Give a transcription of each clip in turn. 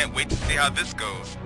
Can't wait to see how this goes.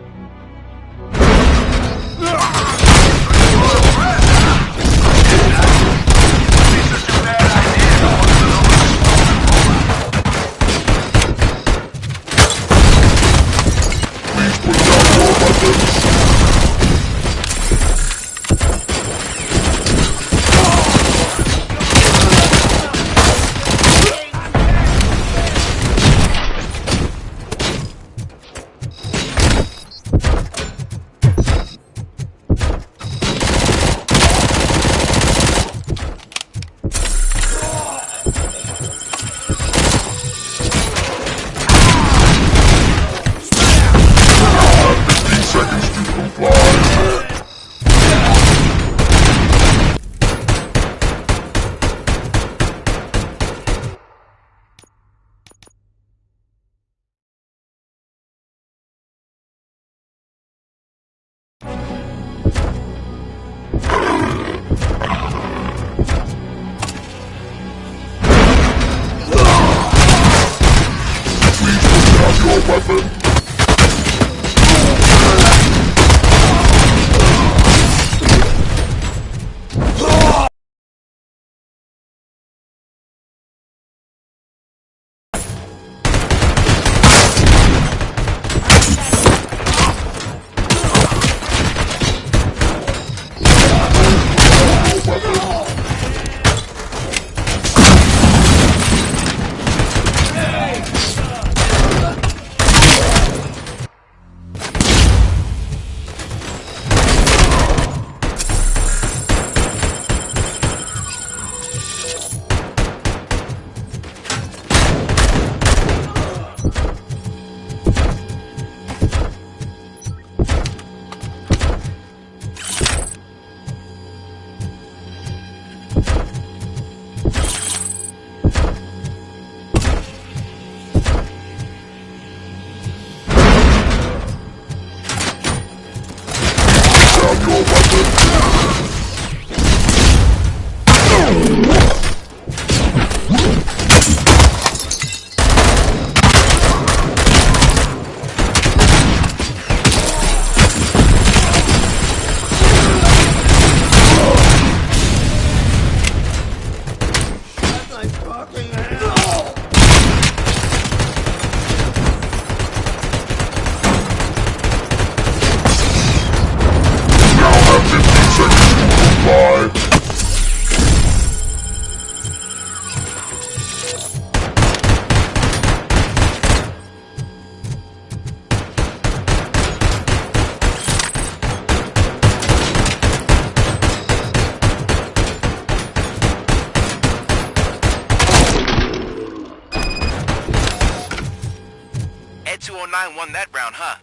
Ed 209 won that round, huh?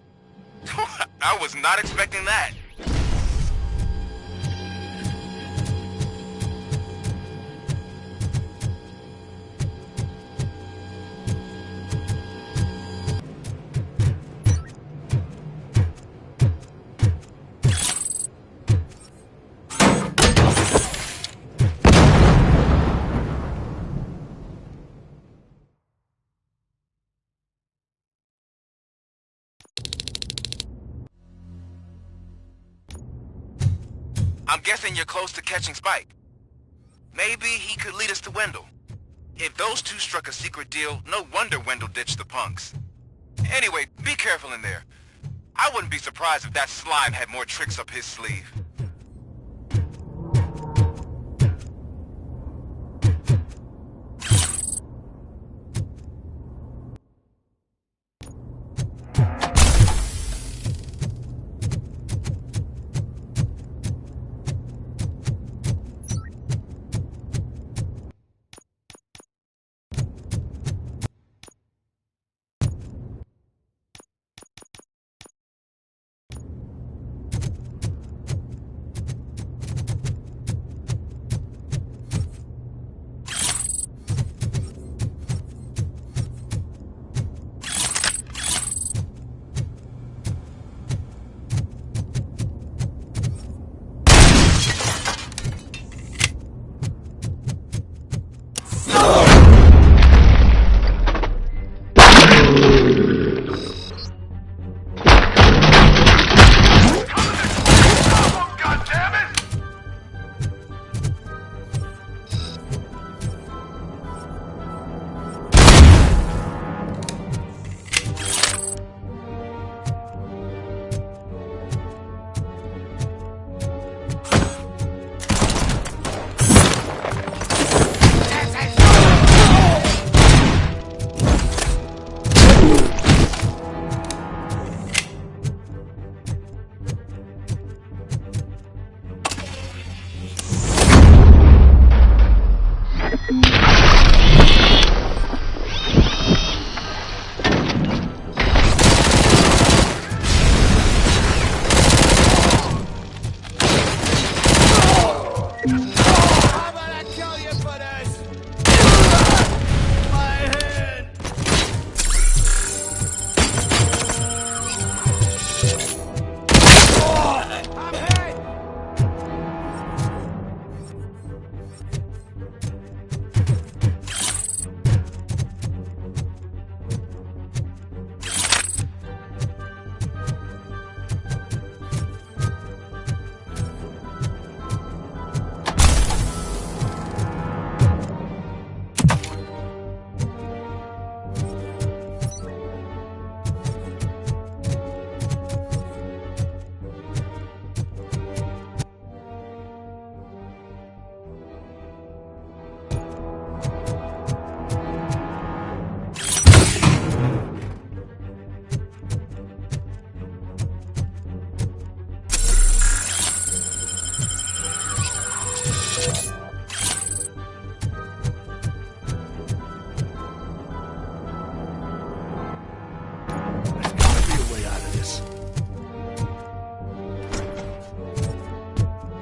I was not expecting that. I'm guessing you're close to catching Spike. Maybe he could lead us to Wendell. If those two struck a secret deal, no wonder Wendell ditched the punks. Anyway, be careful in there. I wouldn't be surprised if that slime had more tricks up his sleeve.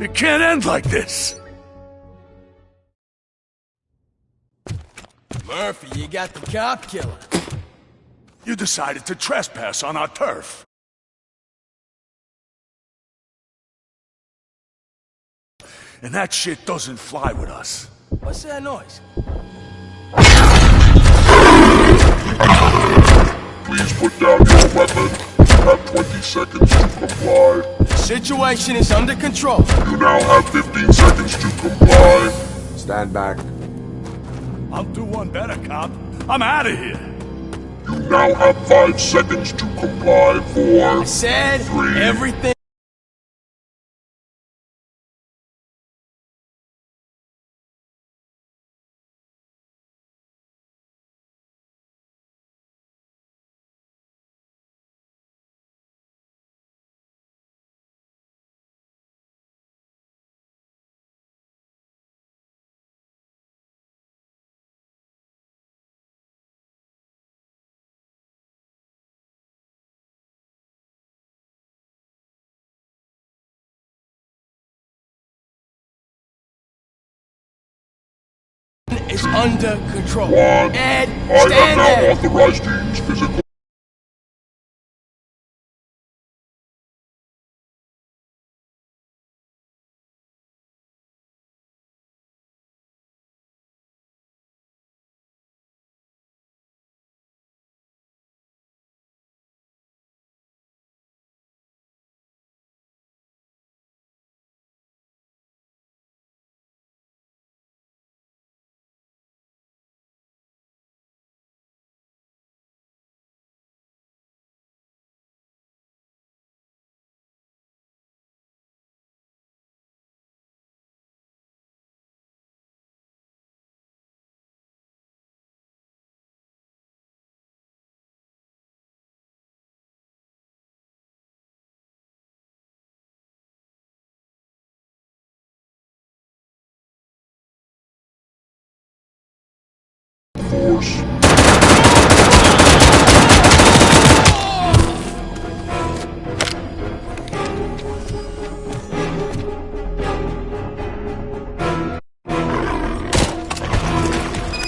It can't end like this! Murphy, you got the cop killer. You decided to trespass on our turf. And that shit doesn't fly with us. What's that noise? Please put down your weapon. You have 20 seconds to comply. The situation is under control. You now have 15 seconds to comply. Stand back. I'll do one better, cop. I'm out of here. You now have 5 seconds to comply. 4, I said 3, everything. Is under control. 1. Ed, I have stand now there. authorized you to use physical. Force.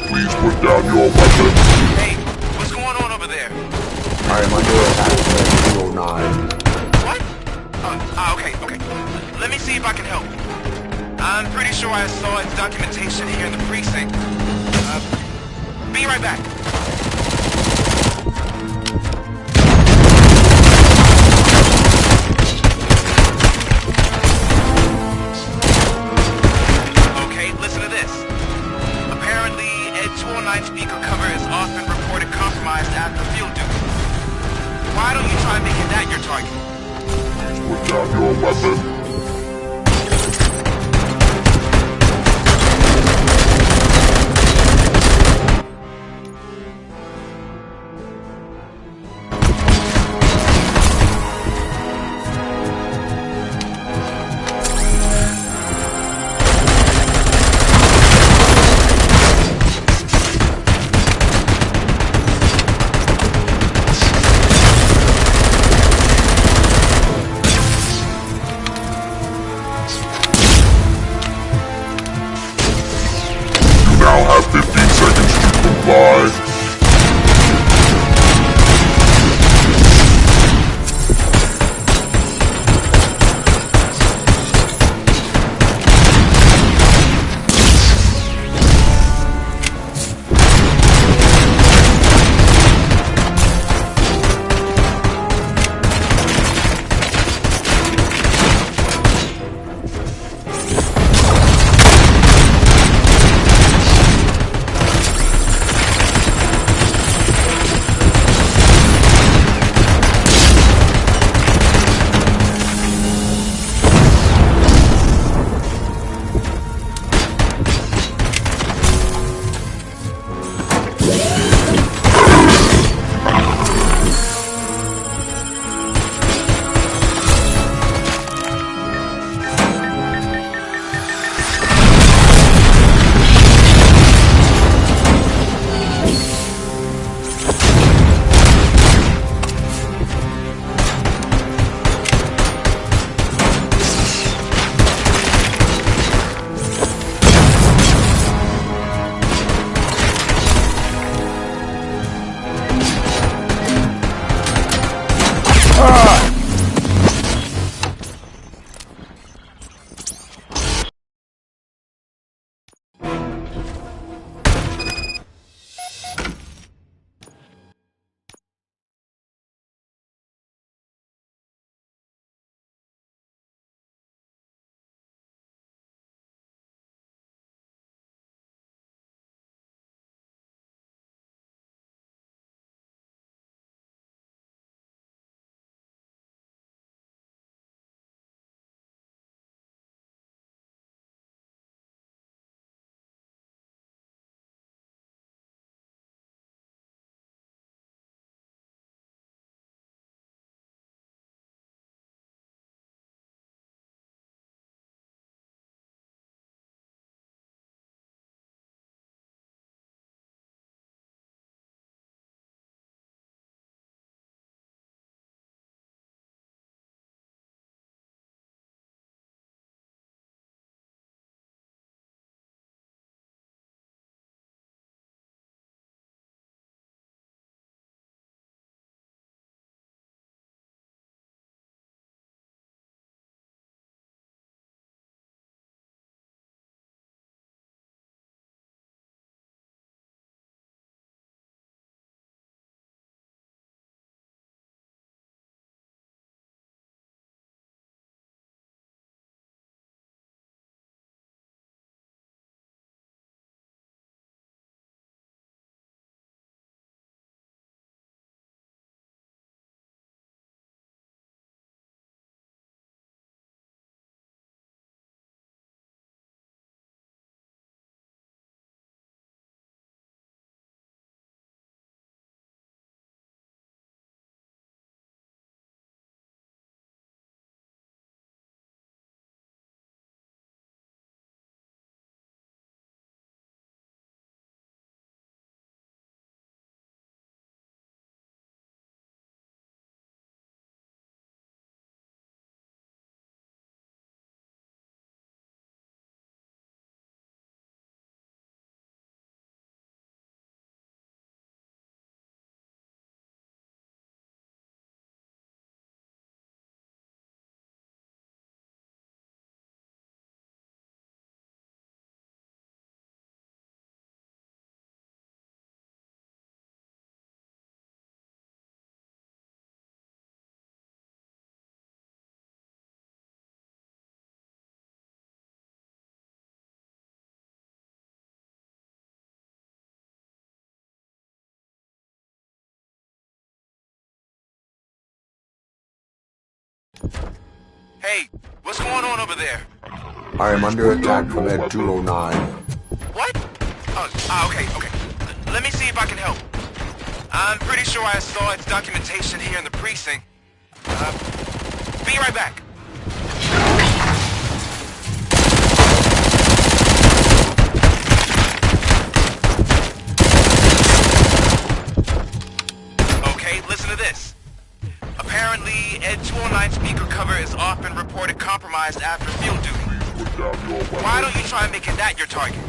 Please put down your weapon. Hey, what's going on over there? I am under attack, 209. What? Okay. Let me see if I can help. I'm pretty sure I saw its documentation here in the precinct. Be right back. Okay, listen to this. Apparently, Ed 209 speaker cover is often reported compromised after field duty. Why don't you try making that your target? Please put down your weapon. Hey, what's going on over there? I am under attack from Ed 209. What? Okay. Let me see if I can help. I'm pretty sure I saw its documentation here in the precinct. Be right back. Okay, listen to this. Apparently, Ed 209 speaker cover is off and reported compromised after field duty. Why don't you try making that your target?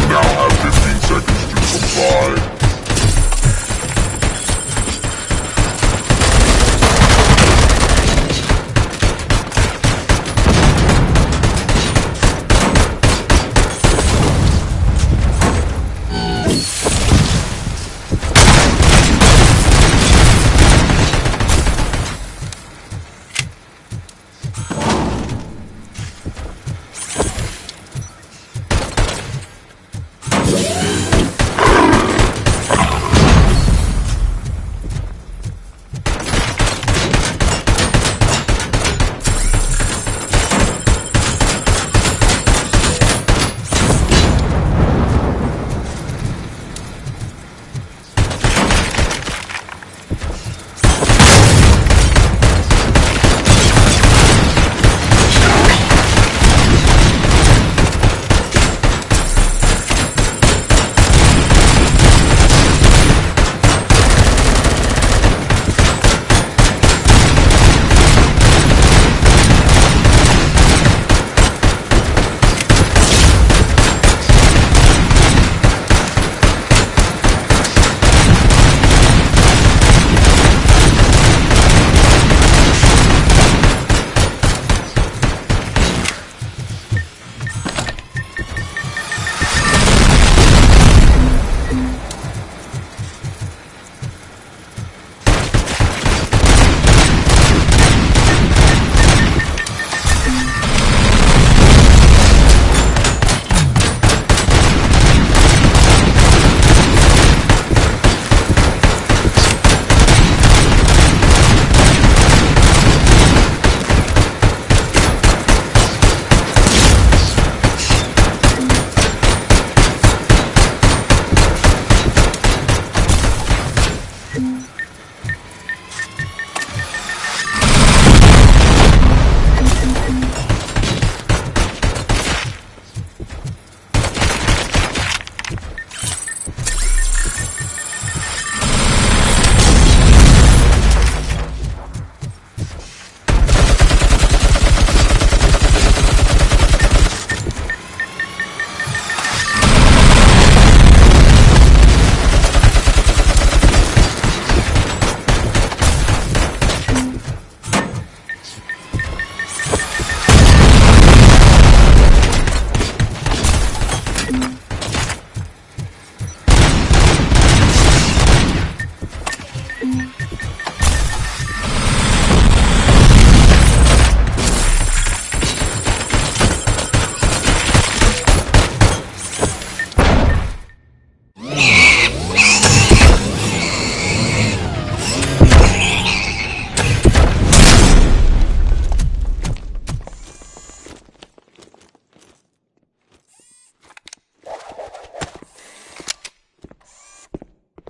Now have 15 seconds to comply.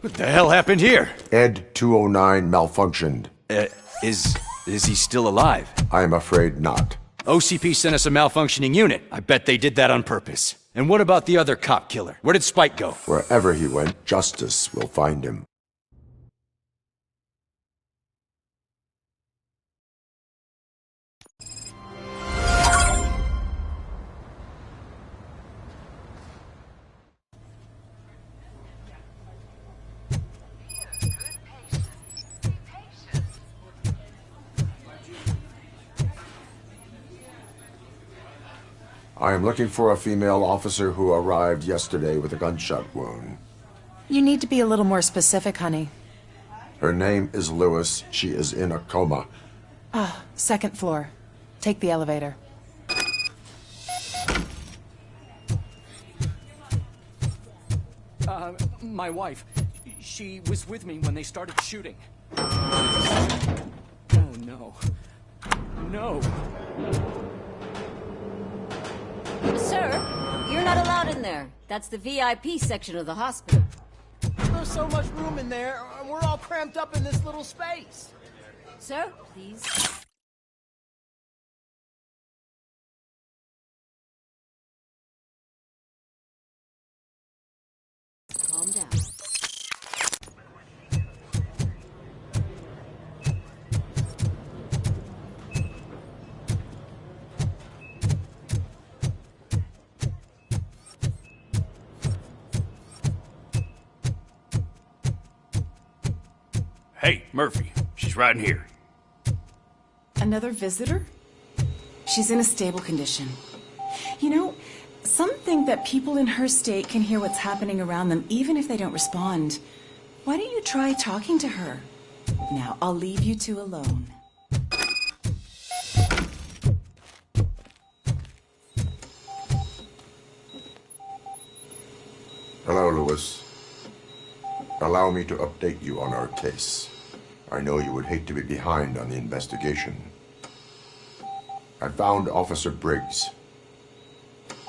What the hell happened here? Ed 209 malfunctioned. Is he still alive? I'm afraid not. OCP sent us a malfunctioning unit. I bet they did that on purpose. And what about the other cop killer? Where did Spike go? Wherever he went, justice will find him. I am looking for a female officer who arrived yesterday with a gunshot wound. You need to be a little more specific, honey. Her name is Lewis. She is in a coma. Second floor. Take the elevator. My wife. She was with me when they started shooting. Oh, no. No. Sir, you're not allowed in there. That's the VIP section of the hospital. There's so much room in there, and we're all cramped up in this little space. Sir, please. Calm down. Hey, Murphy. She's right in here. Another visitor? She's in a stable condition. You know, some think that people in her state can hear what's happening around them even if they don't respond. Why don't you try talking to her? Now, I'll leave you two alone. Hello, Lewis. Allow me to update you on our case. I know you would hate to be behind on the investigation. I found Officer Briggs.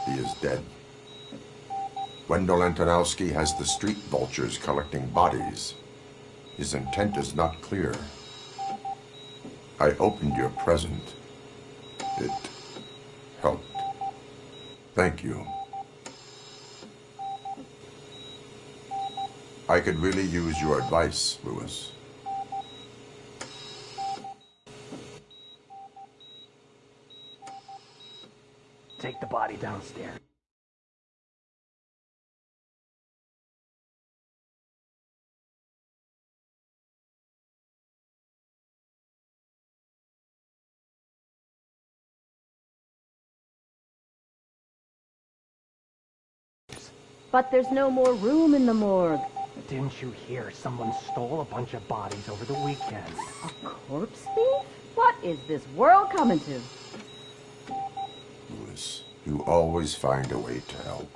He is dead. Wendell Antonowski has the street vultures collecting bodies. His intent is not clear. I opened your present. It helped. Thank you. I could really use your advice, Lewis. Take the body downstairs. But there's no more room in the morgue. Didn't you hear someone stole a bunch of bodies over the weekend? A corpse thief? What is this world coming to? Lewis, you always find a way to help.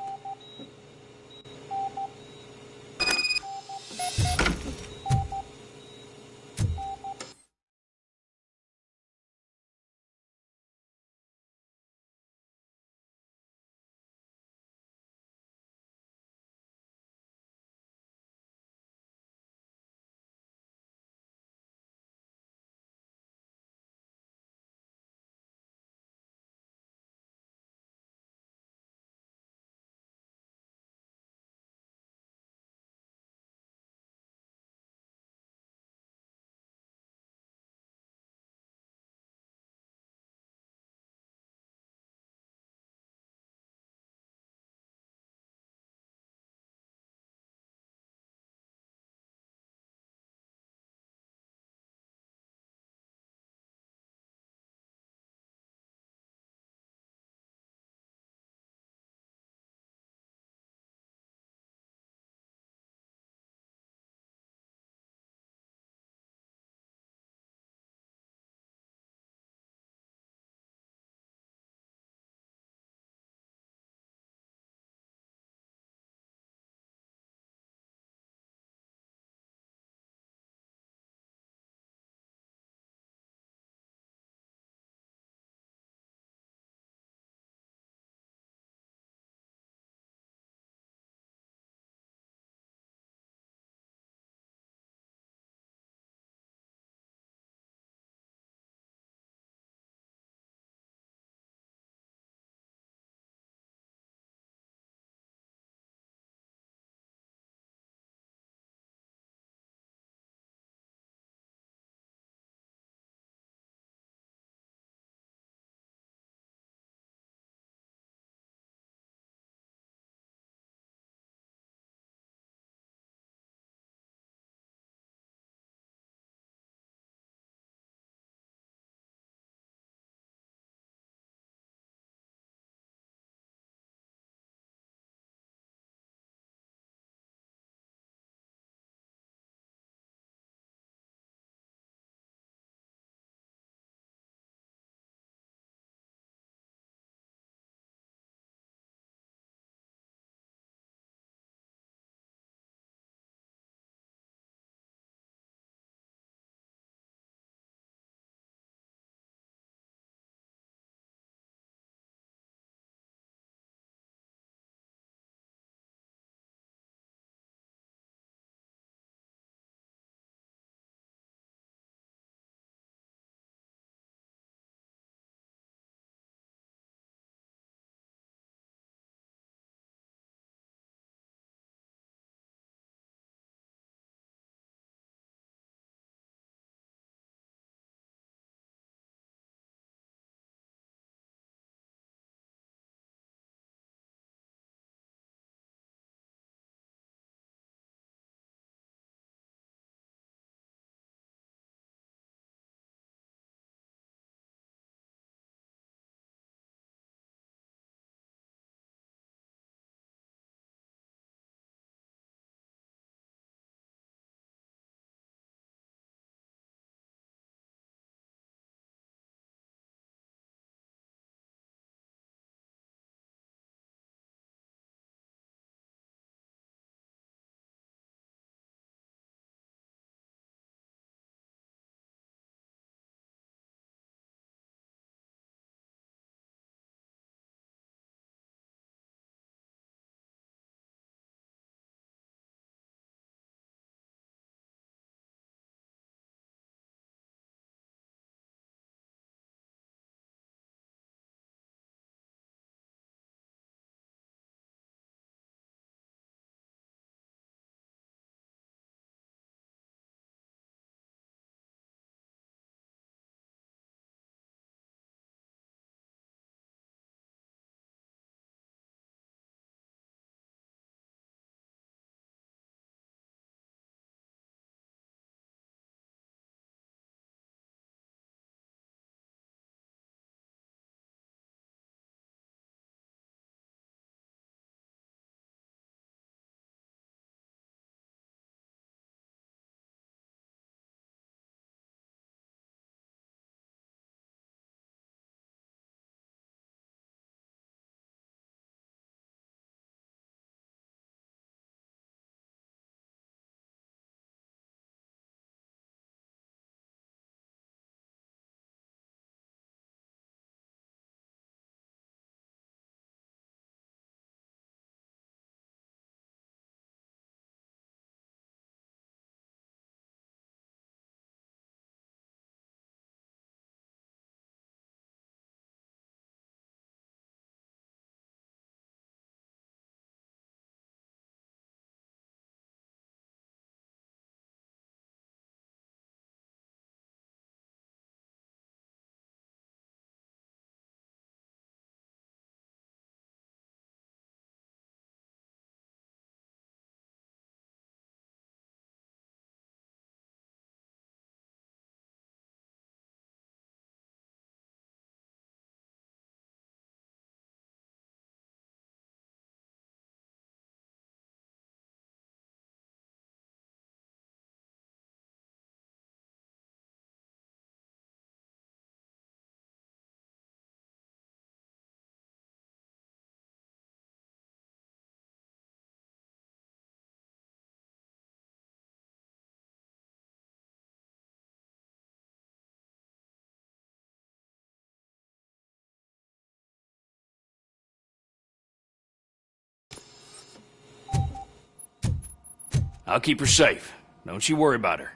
I'll keep her safe. Don't you worry about her.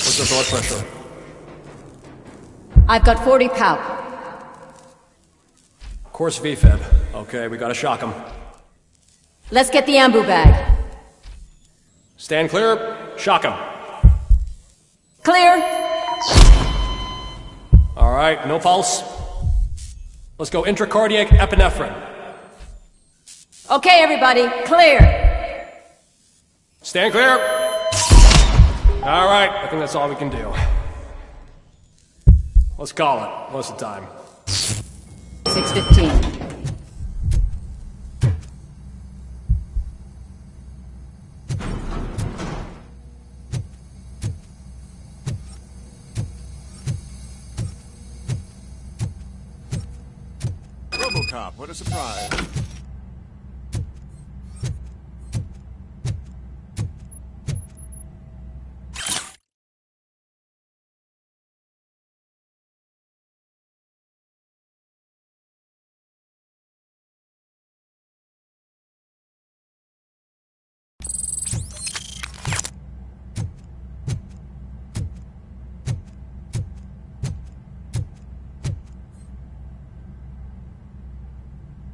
What's your blood pressure? I've got 40 pow. Course V-Fed. Okay, we gotta shock him. Let's get the ambu bag. Stand clear. Shock him. Clear. All right, no pulse. Let's go intracardiac epinephrine. Okay, everybody, clear. Stand clear. All right, I think that's all we can do. Let's call it. What's the time? 6:15. Robocop, what a surprise.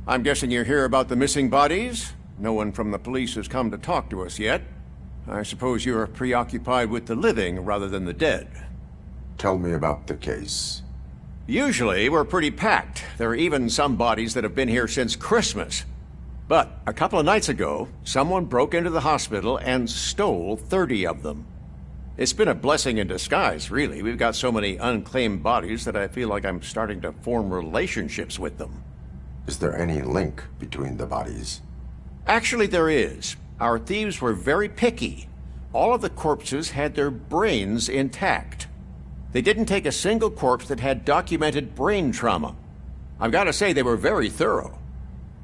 I'm guessing you're here about the missing bodies? No one from the police has come to talk to us yet. I suppose you're preoccupied with the living rather than the dead. Tell me about the case. Usually, we're pretty packed. There are even some bodies that have been here since Christmas. But a couple of nights ago, someone broke into the hospital and stole 30 of them. It's been a blessing in disguise, really. We've got so many unclaimed bodies that I feel like I'm starting to form relationships with them. Is there any link between the bodies? Actually, there is. Our thieves were very picky. All of the corpses had their brains intact. They didn't take a single corpse that had documented brain trauma. I've got to say, they were very thorough.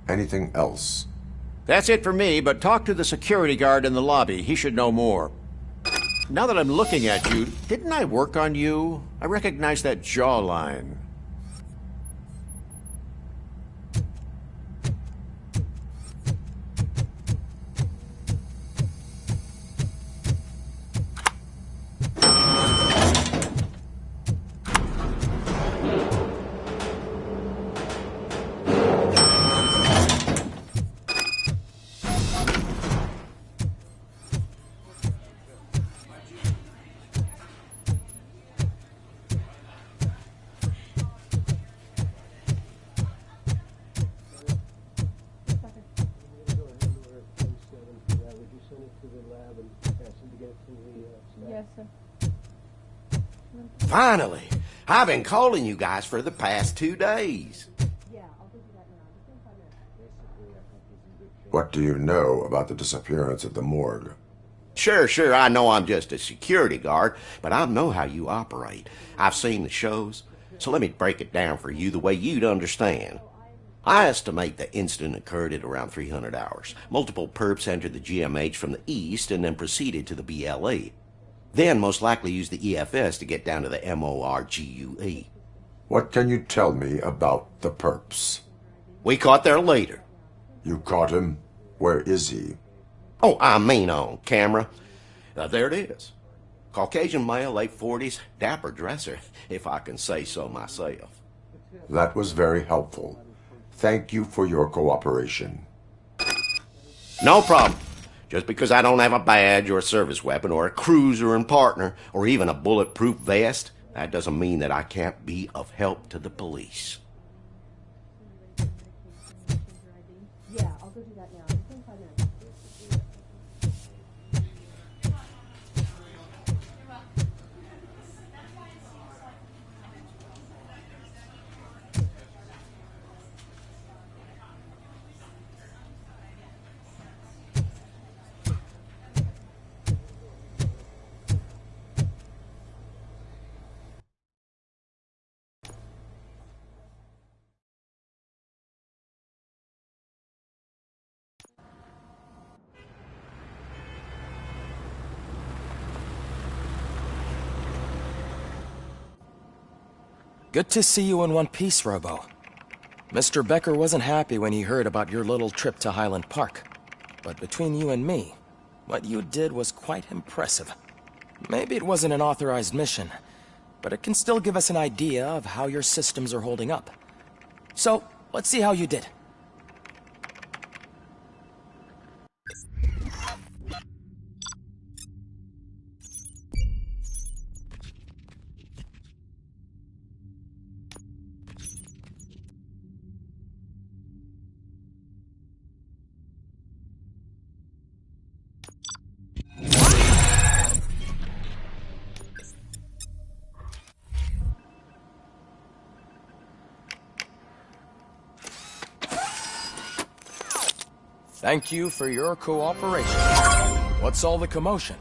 Anything else? That's it for me, but talk to the security guard in the lobby. He should know more. Now that I'm looking at you, didn't I work on you? I recognize that jawline. Yes, sir. Finally! I've been calling you guys for the past 2 days. What do you know about the disappearance at the morgue? Sure, I know I'm just a security guard, but I know how you operate. I've seen the shows, so let me break it down for you the way you'd understand. I estimate the incident occurred at around 300 hours. Multiple perps entered the GMH from the east and then proceeded to the BLE. Then most likely used the EFS to get down to the MORGUE. What can you tell me about the perps? We caught their leader. You caught him? Where is he? Oh, I mean on camera. There it is. Caucasian male, late 40s, dapper dresser, if I can say so myself. That was very helpful. Thank you for your cooperation. No problem. Just because I don't have a badge or a service weapon or a cruiser and partner or even a bulletproof vest, that doesn't mean that I can't be of help to the police. Yeah, I'll go do that now. It's been 5 minutes. Good to see you in one piece, Robo. Mr. Becker wasn't happy when he heard about your little trip to Highland Park. But between you and me, what you did was quite impressive. Maybe it wasn't an authorized mission, but it can still give us an idea of how your systems are holding up. So, let's see how you did. Thank you for your cooperation. What's all the commotion?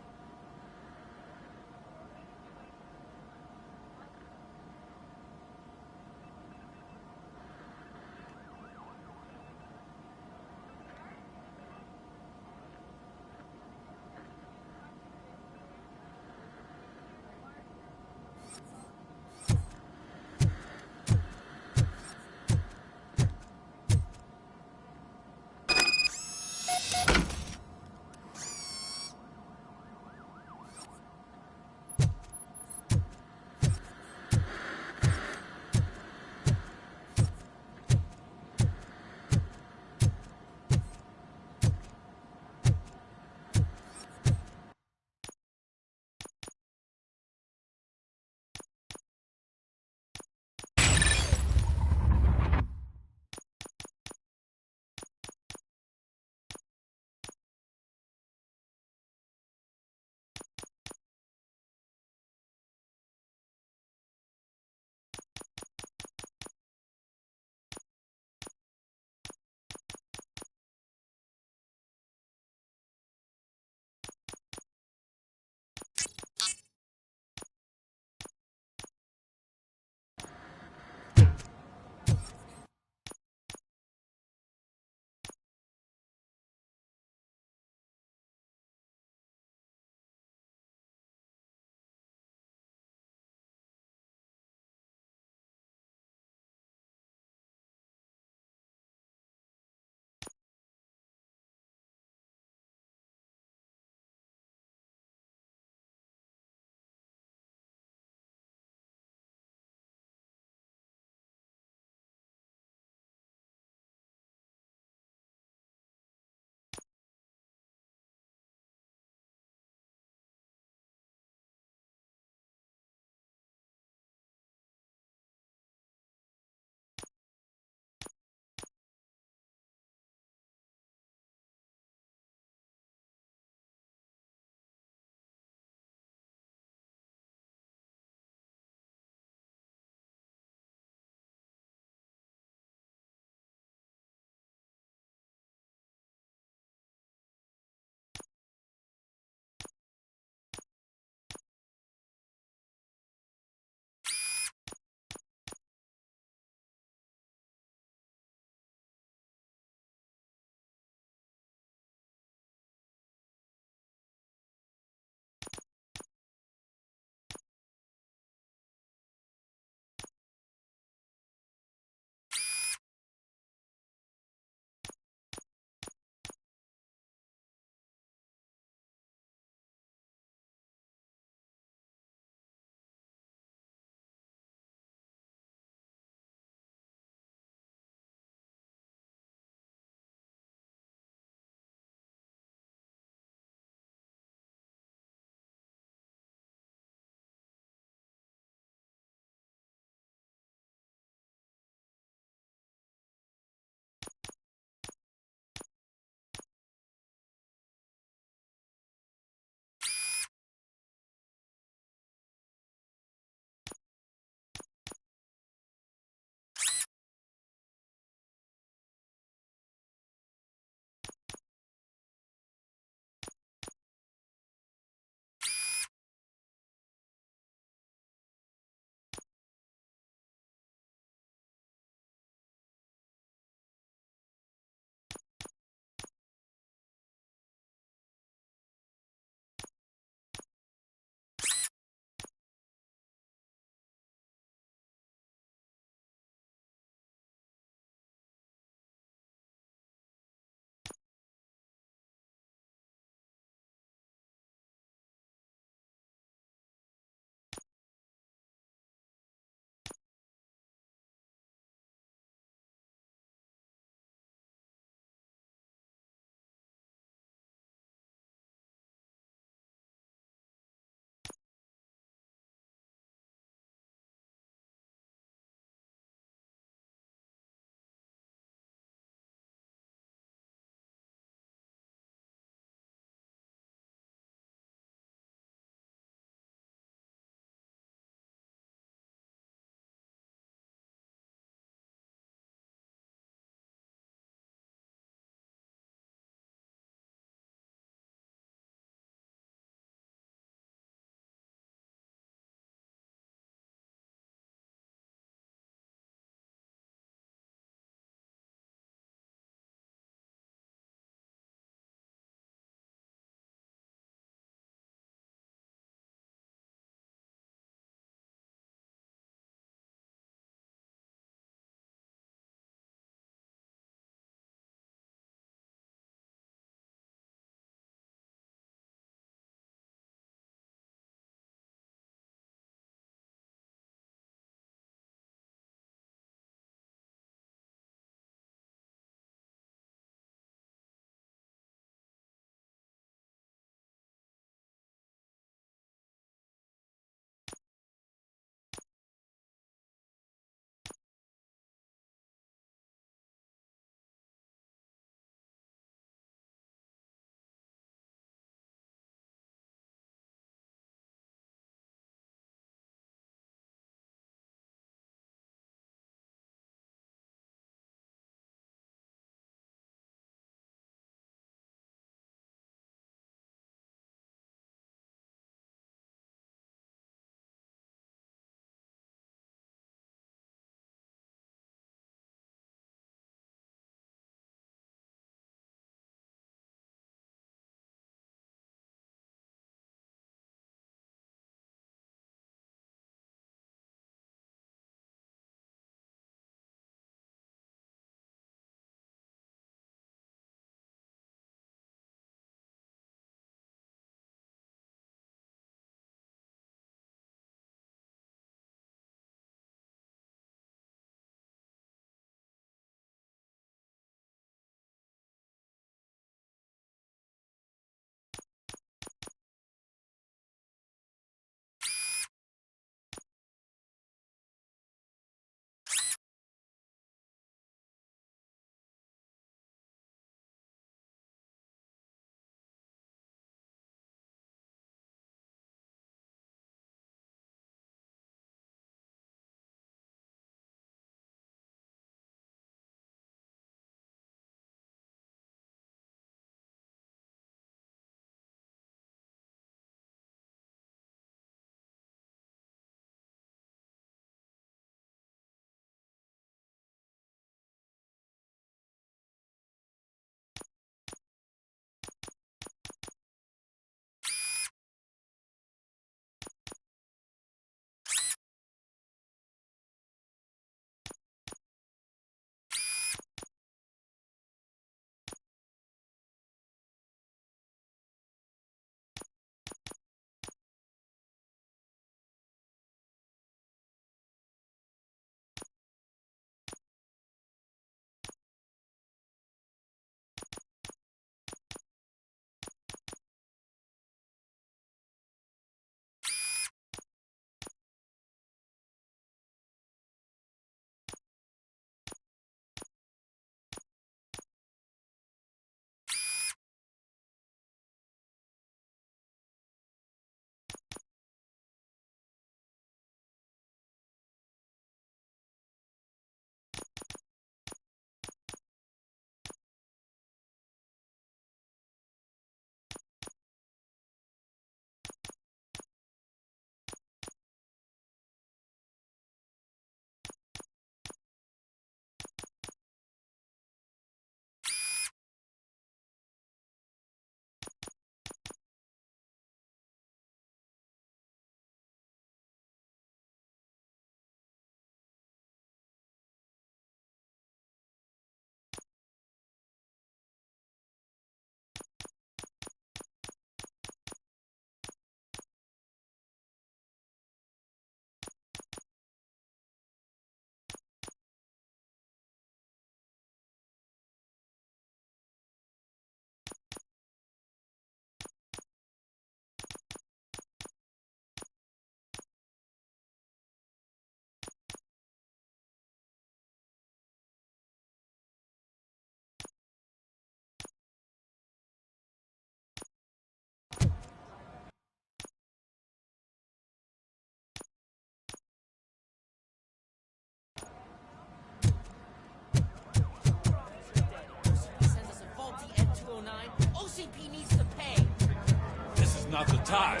not the time.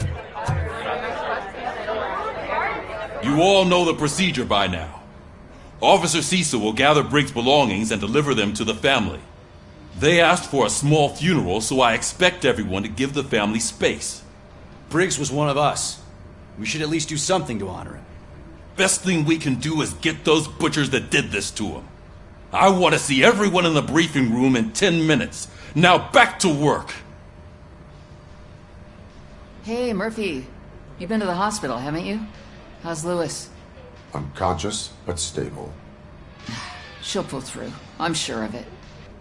You all know the procedure by now. Officer Cecil will gather Briggs' belongings and deliver them to the family. They asked for a small funeral, so I expect everyone to give the family space. Briggs was one of us. We should at least do something to honor him. Best thing we can do is get those butchers that did this to him. I want to see everyone in the briefing room in 10 minutes. Now back to work. Hey, Murphy. You've been to the hospital, haven't you? How's Lewis? Unconscious, but stable. She'll pull through. I'm sure of it.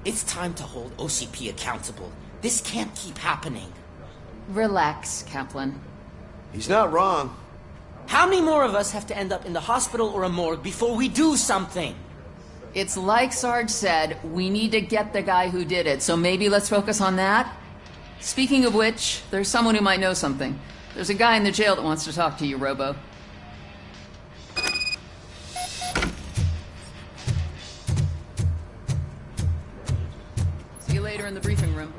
It's time to hold OCP accountable. This can't keep happening. Relax, Kaplan. He's not wrong. How many more of us have to end up in the hospital or a morgue before we do something? It's like Sarge said, we need to get the guy who did it, so maybe let's focus on that? Speaking of which, there's someone who might know something. There's a guy in the jail that wants to talk to you, Robo. See you later in the briefing room.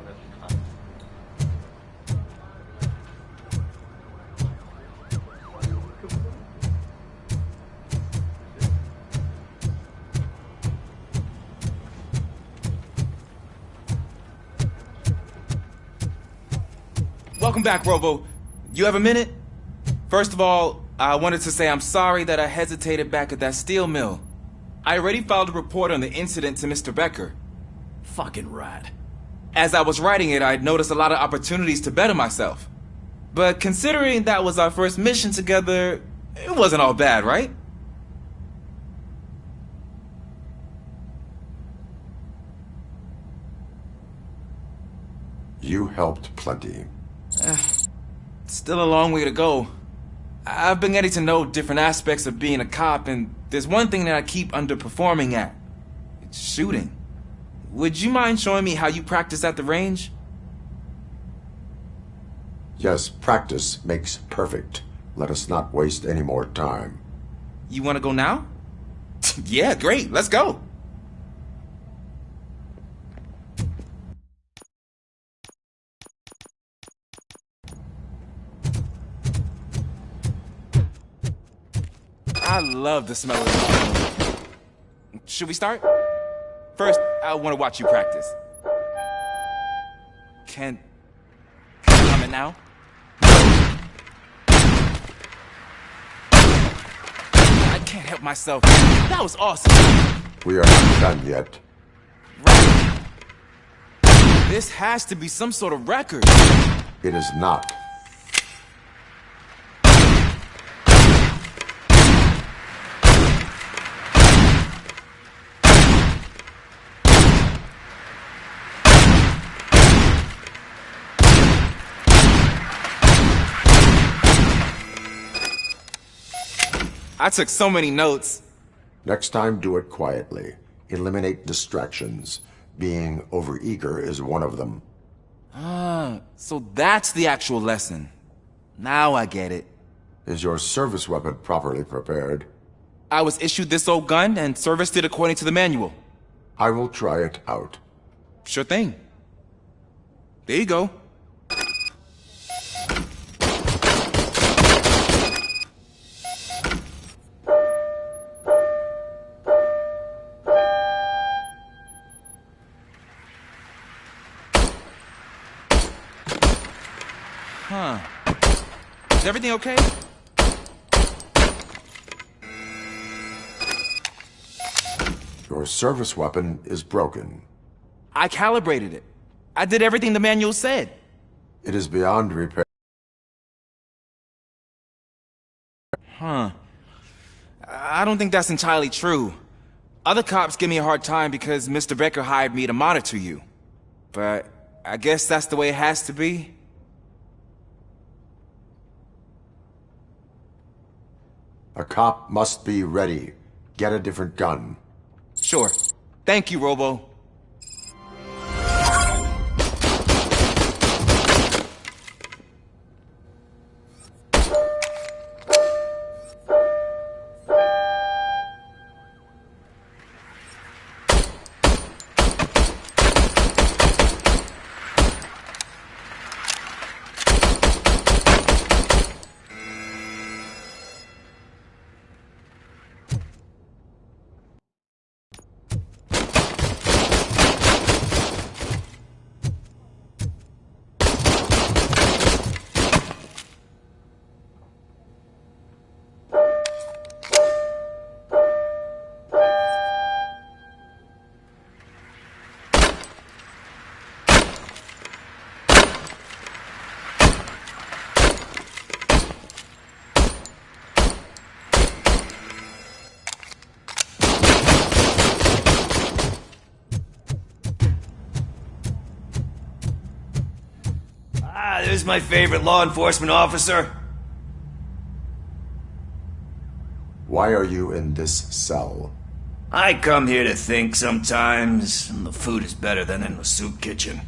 Welcome back, Robo. You have a minute? First of all, I wanted to say I'm sorry that I hesitated back at that steel mill. I already filed a report on the incident to Mr. Becker. Fucking rat. As I was writing it, I'd noticed a lot of opportunities to better myself. But considering that was our first mission together, it wasn't all bad, right? You helped plenty. Still a long way to go. I've been getting to know different aspects of being a cop, and there's one thing that I keep underperforming at. It's shooting. Would you mind showing me how you practice at the range? Yes, practice makes perfect. Let us not waste any more time. You want to go now? Yeah, great. Let's go. I love the smell of it. Should we start? First, I want to watch you practice. Can you comment now? I can't help myself. That was awesome. We are not done yet. Right. This has to be some sort of record. It is not. I took so many notes. Next time, do it quietly. Eliminate distractions. Being overeager is one of them. Ah, so that's the actual lesson. Now I get it. Is your service weapon properly prepared? I was issued this old gun and serviced it according to the manual. I will try it out. Sure thing. There you go. Huh. Is everything okay? Your service weapon is broken. I calibrated it. I did everything the manual said. It is beyond repair. Huh. I don't think that's entirely true. Other cops give me a hard time because Mr. Becker hired me to monitor you. But I guess that's the way it has to be. A cop must be ready. Get a different gun. Sure. Thank you, Robo. my favorite law enforcement officer? Why are you in this cell? I come here to think sometimes, and the food is better than in the soup kitchen.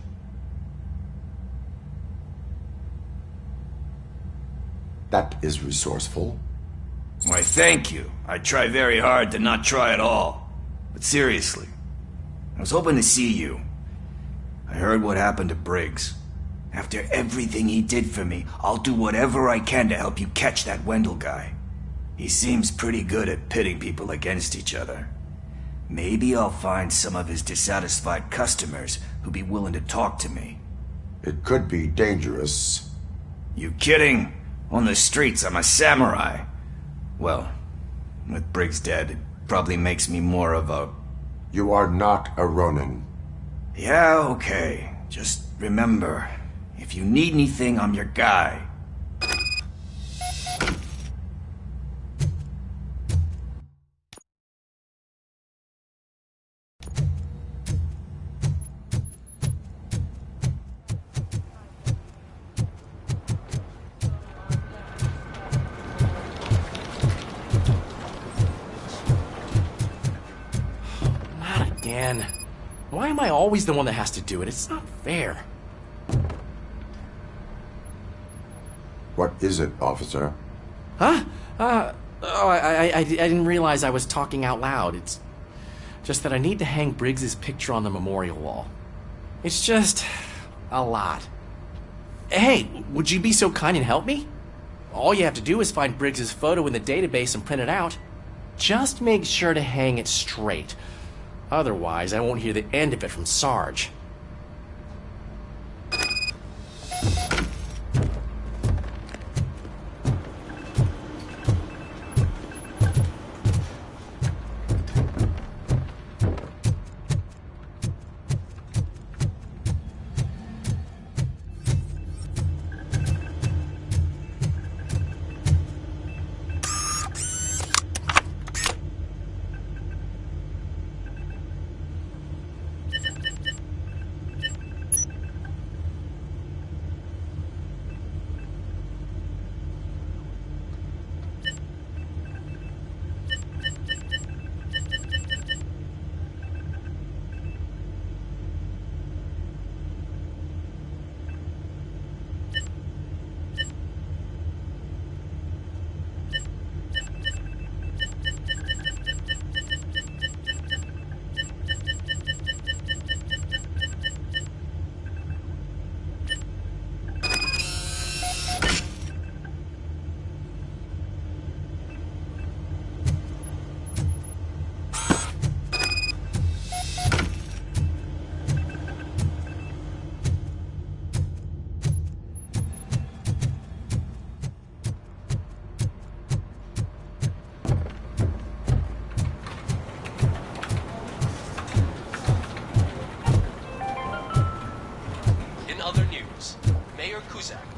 That is resourceful. Why, thank you. I try very hard to not try at all. But seriously, I was hoping to see you. I heard what happened to Briggs. After everything he did for me, I'll do whatever I can to help you catch that Wendell guy. He seems pretty good at pitting people against each other. Maybe I'll find some of his dissatisfied customers who'd be willing to talk to me. It could be dangerous. You kidding? On the streets, I'm a samurai. Well, with Briggs dead, it probably makes me more of a... You are not a Ronin. Yeah, okay. Just remember, if you need anything, I'm your guy. Again. Why am I always the one that has to do it? It's not fair. What is it, officer? Huh? I didn't realize I was talking out loud. It's just that I need to hang Briggs's picture on the memorial wall. It's just a lot. Hey, would you be so kind and help me? All you have to do is find Briggs's photo in the database and print it out. Just make sure to hang it straight. Otherwise, I won't hear the end of it from Sarge.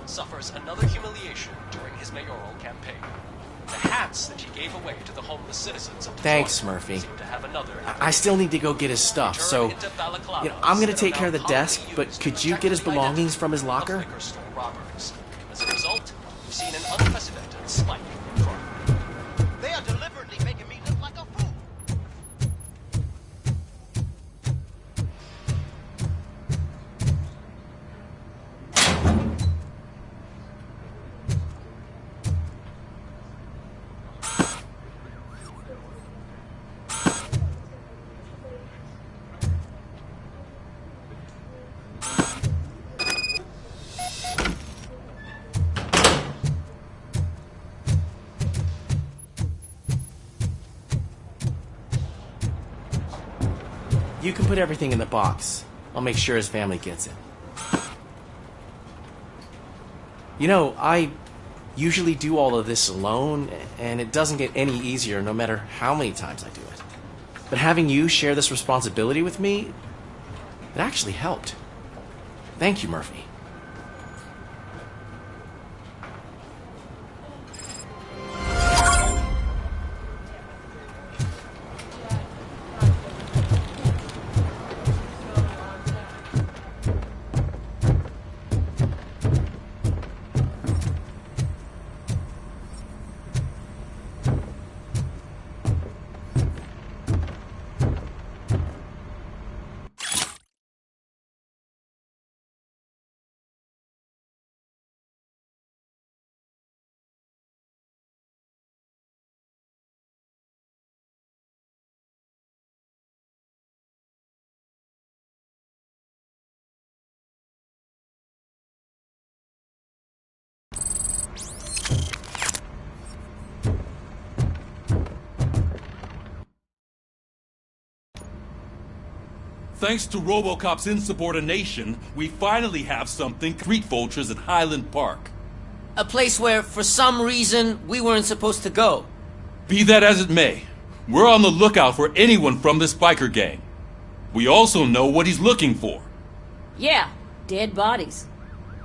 Suffers another humiliation during his mayoral campaign. The hats that he gave away to the homeless citizens of Thanks, Murphy. seem to have another. I still need to go get his stuff, so I'm gonna take care of the desk, but could you get his belongings from his locker? As a result, we've seen an unprecedented spike in crime. They are deliberately making me look like a fool. You can put everything in the box. I'll make sure his family gets it. You know, I usually do all of this alone, and it doesn't get any easier no matter how many times I do it. But having you share this responsibility with me, it actually helped. Thank you, Murphy. Thanks to Robocop's insubordination, we finally have something street vultures at Highland Park. A place where, for some reason, we weren't supposed to go. Be that as it may, we're on the lookout for anyone from this biker gang. We also know what he's looking for. Yeah, dead bodies.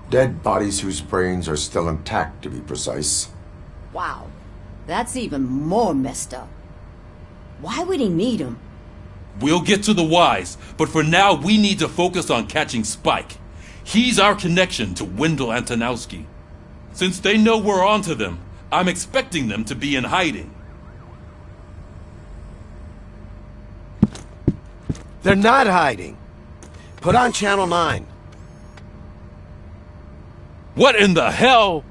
Dead bodies whose brains are still intact, to be precise. Wow, that's even more messed up. Why would he need them? We'll get to the whys, but for now we need to focus on catching Spike. He's our connection to Wendell Antonowski. Since they know we're onto them, I'm expecting them to be in hiding. They're not hiding. Put on Channel 9. What in the hell?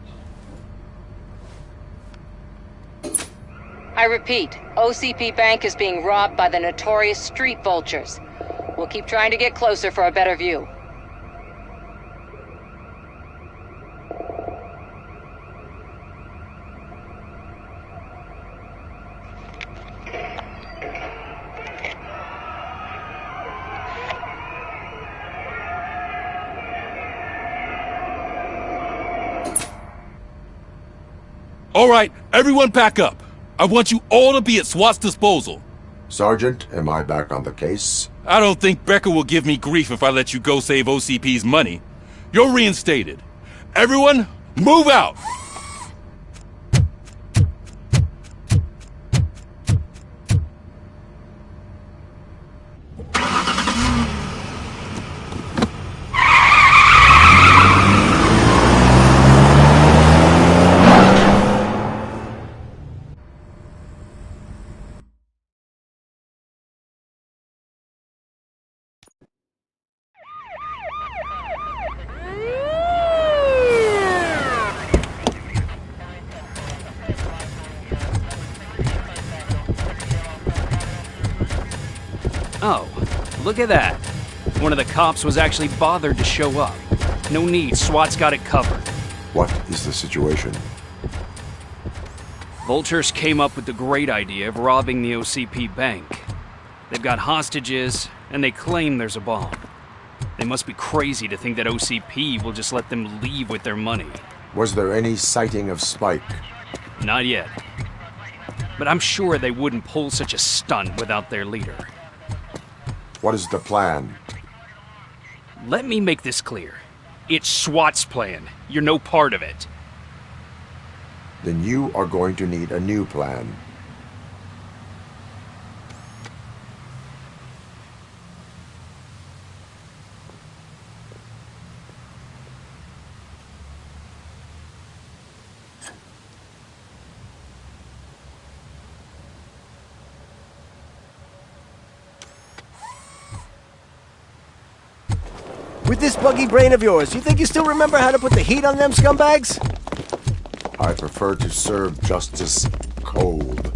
I repeat, OCP Bank is being robbed by the notorious street vultures. We'll keep trying to get closer for a better view. All right, everyone pack up. I want you all to be at SWAT's disposal. Sergeant, am I back on the case? I don't think Becker will give me grief if I let you go save OCP's money. You're reinstated. Everyone, move out! Oh, look at that. One of the cops was actually bothered to show up. No need, SWAT's got it covered. What is the situation? Vultures came up with the great idea of robbing the OCP bank. They've got hostages, and they claim there's a bomb. They must be crazy to think that OCP will just let them leave with their money. Was there any sighting of Spike? Not yet. But I'm sure they wouldn't pull such a stunt without their leader. What is the plan? Let me make this clear. It's SWAT's plan. You're no part of it. Then you are going to need a new plan. With this buggy brain of yours, you think you still remember how to put the heat on them scumbags? I prefer to serve justice cold.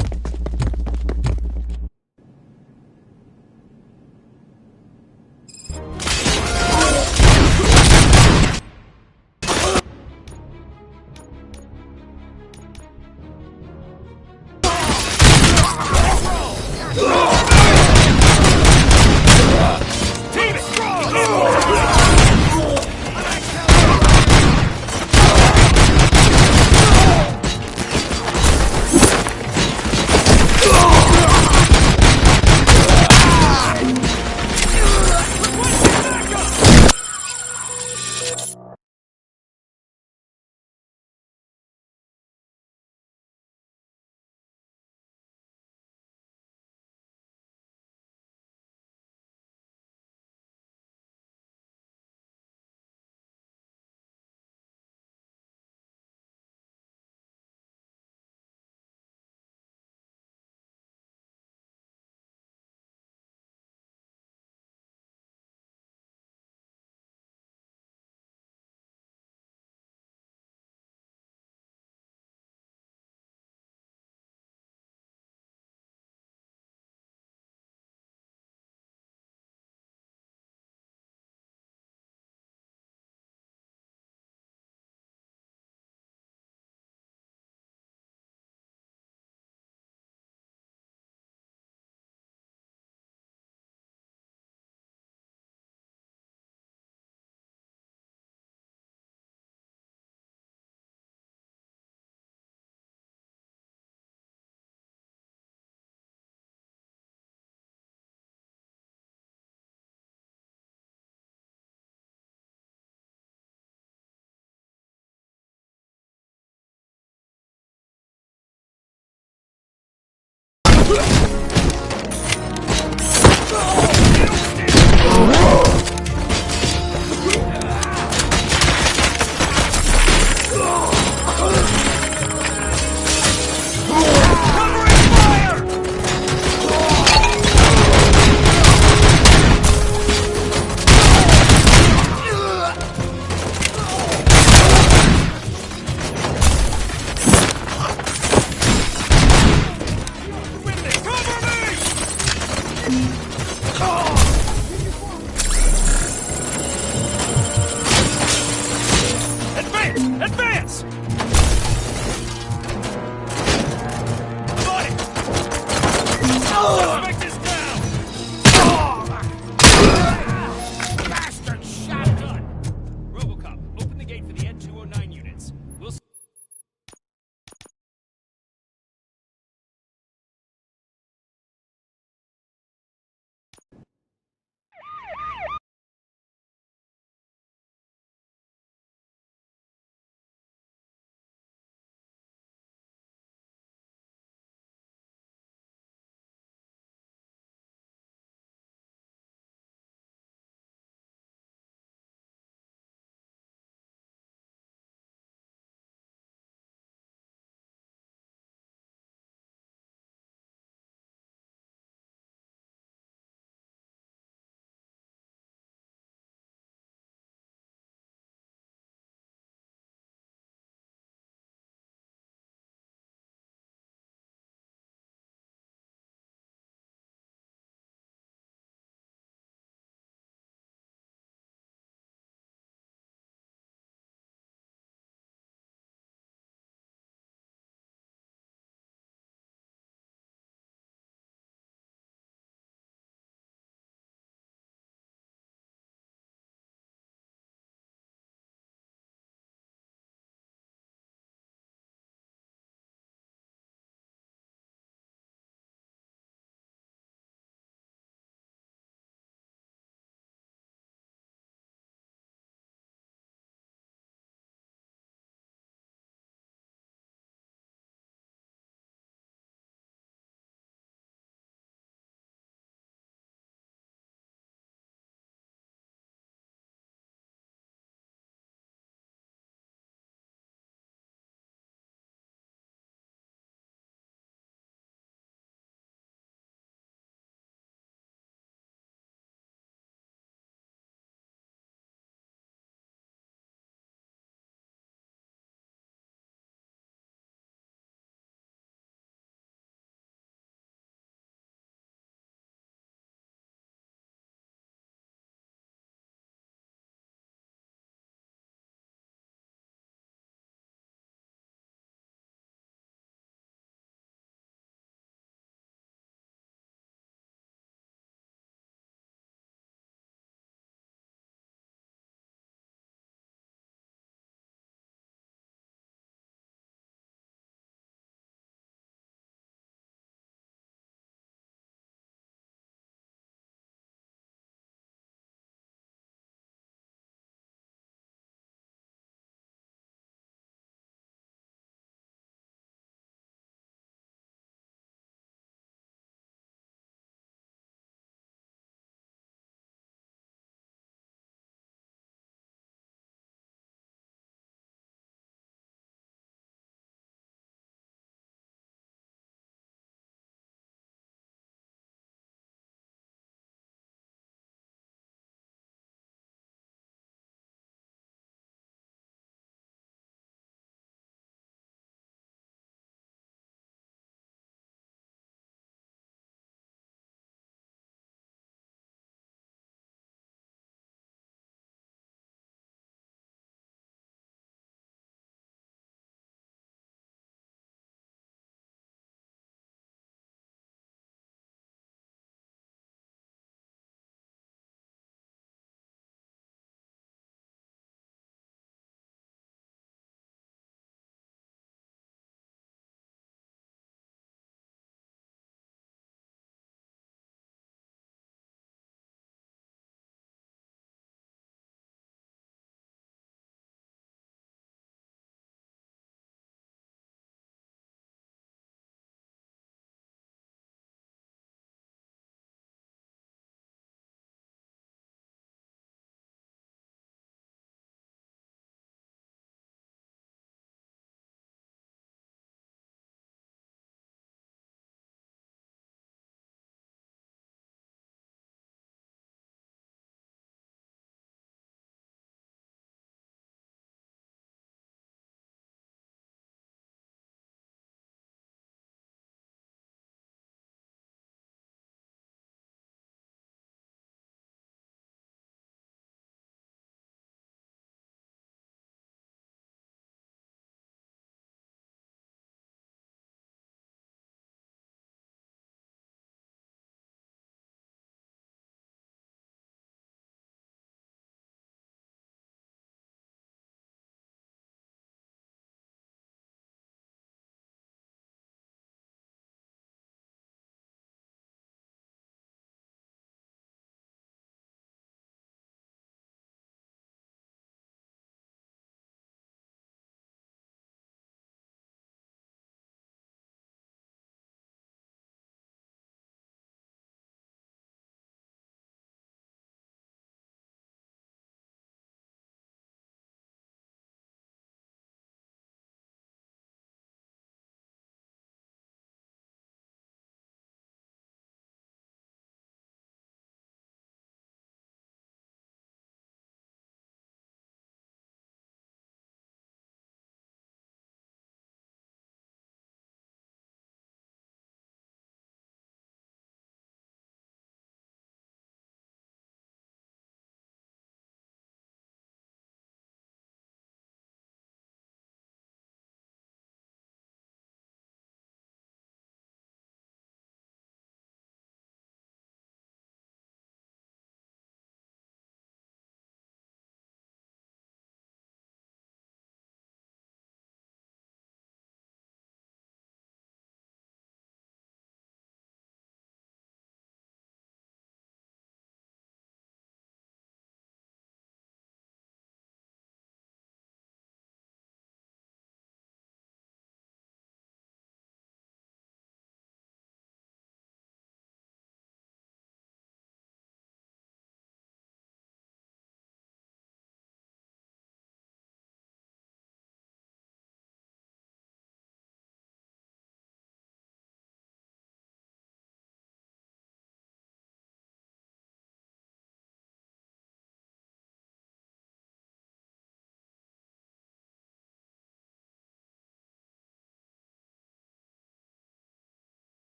Go!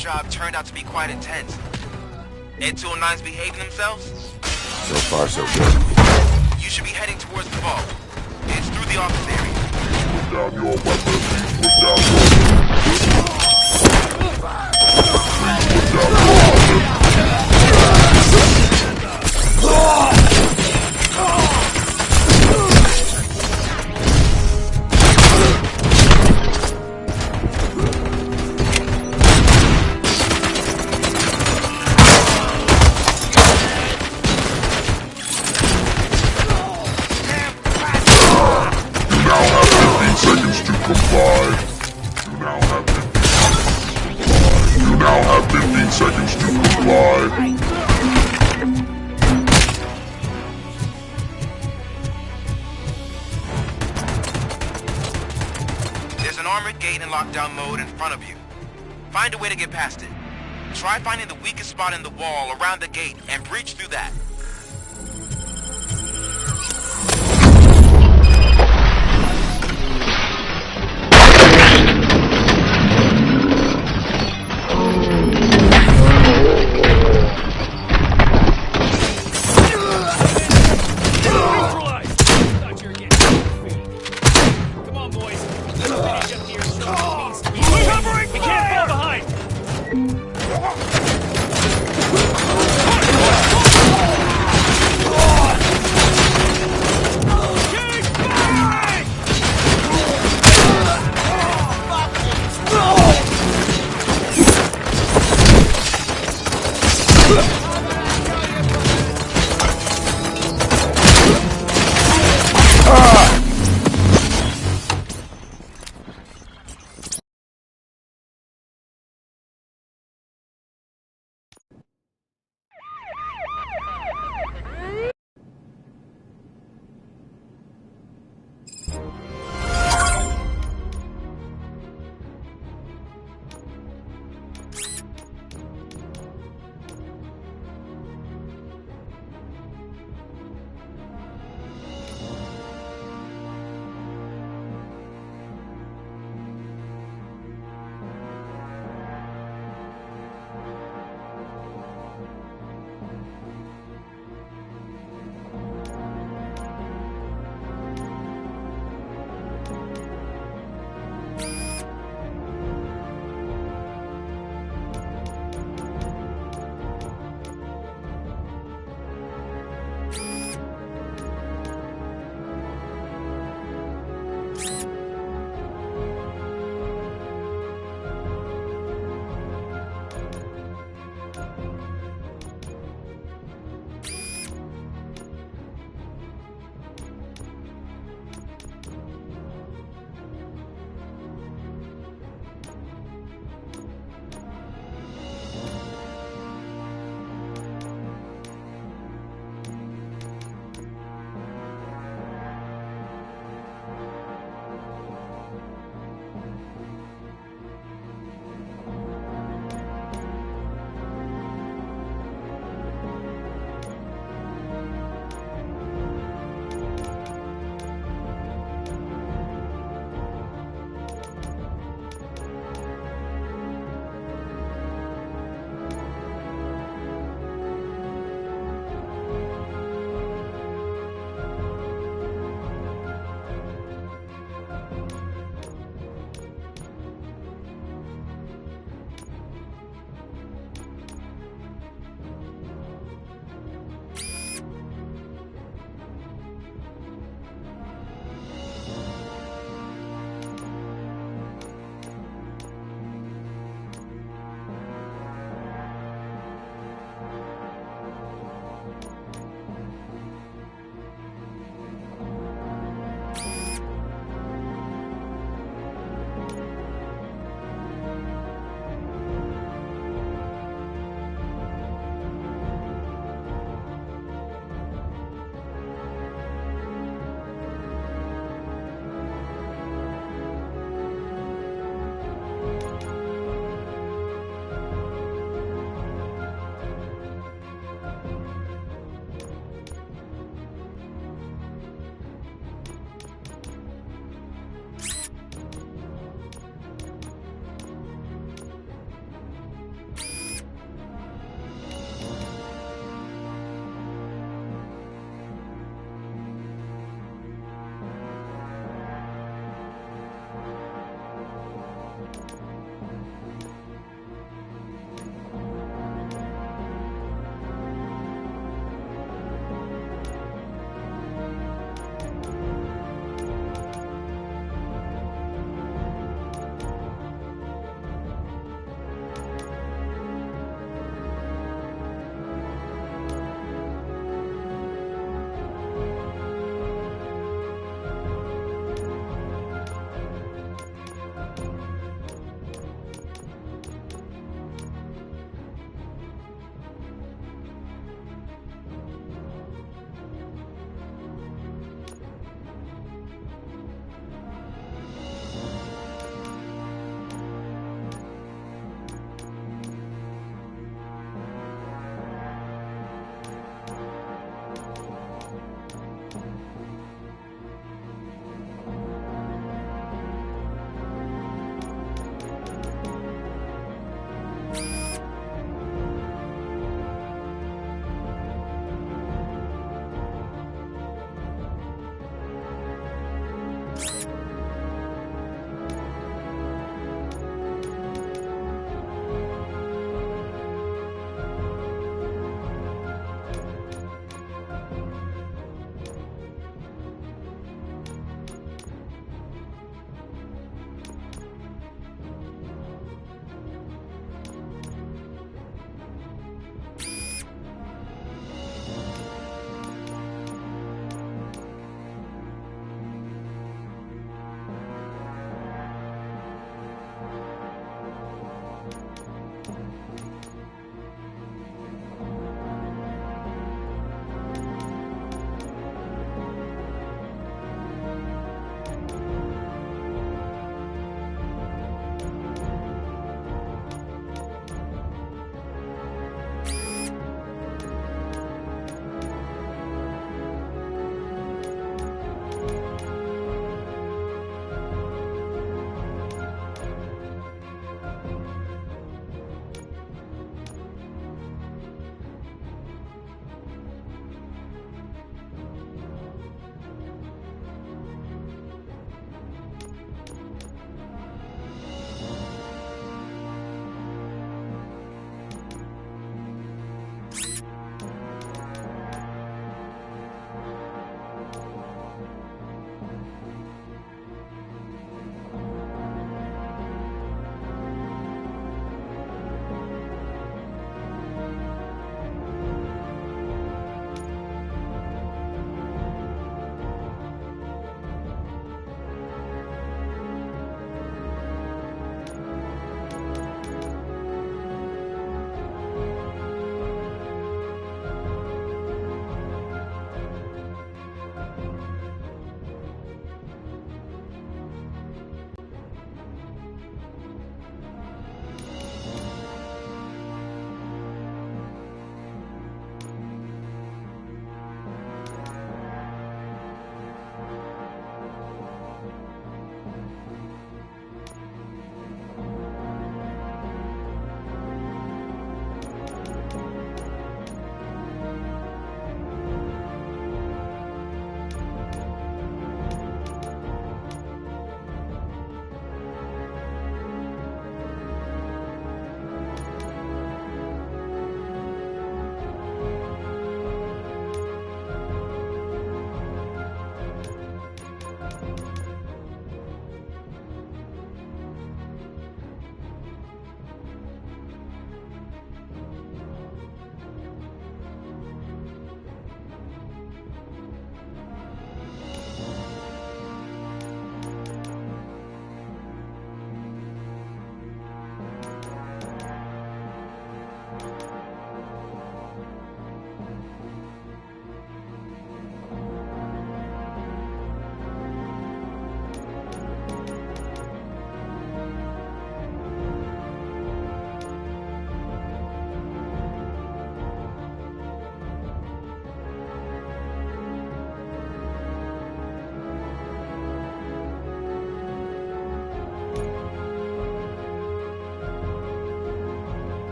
job turned out to be quite intense. Ed 209's behaving themselves? So far, so good. You should be heading towards the vault. It's through the office area. Put down your weapon. Please put down your weapon. Please put down your weapon. Seconds to comply. There's an armored gate in lockdown mode in front of you. Find a way to get past it. Try finding the weakest spot in the wall around the gate and breach through that.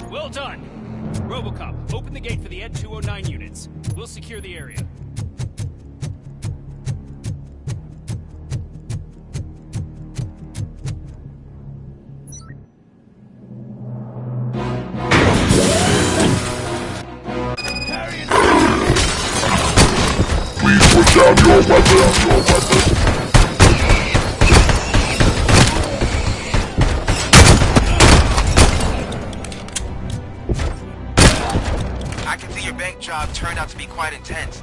Well done. Robocop, open the gate for the Ed 209 units. We'll secure the area. Please put down your weapon. I can see your bank job turned out to be quite intense.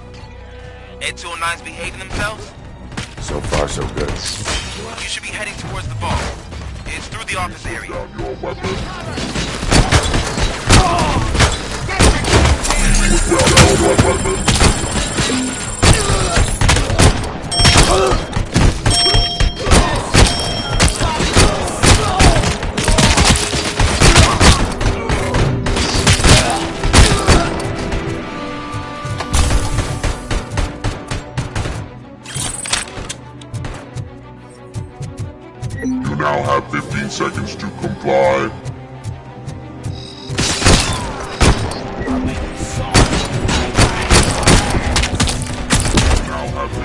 Ed 209's behaving themselves? So far, so good. You should be heading towards the vault. It's through the office area. You now have 15 seconds to comply.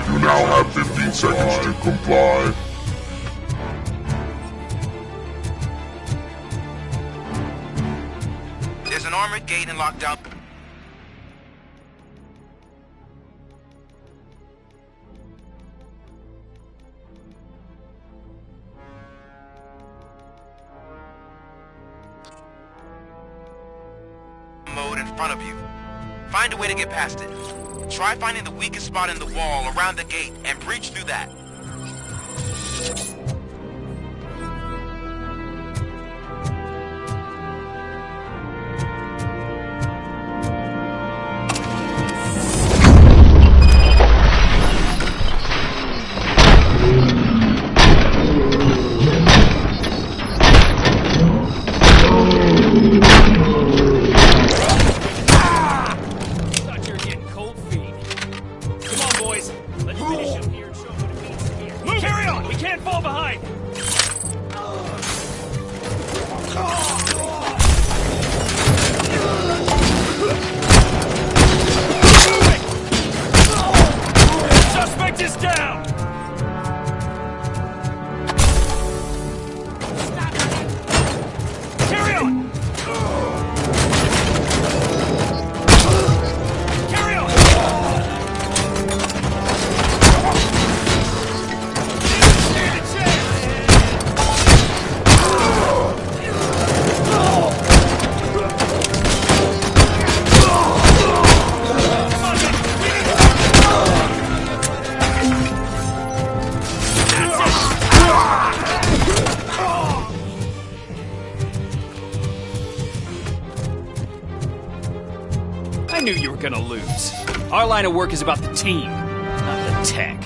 You now have 15 seconds to comply. There's an armored gate and lockdown. Mode in front of you. Find a way to get past it. Try finding the weakest spot in the wall around the gate and breach through that. Thought you were getting cold feet. Come on, boys. Let's finish him here and show him what it means to be a... Move! Carry on! We can't fall behind! Suspect is down! Carry on! Carry on! Stand a chance! I knew you were gonna lose. Our line of work is about the team, not the tech.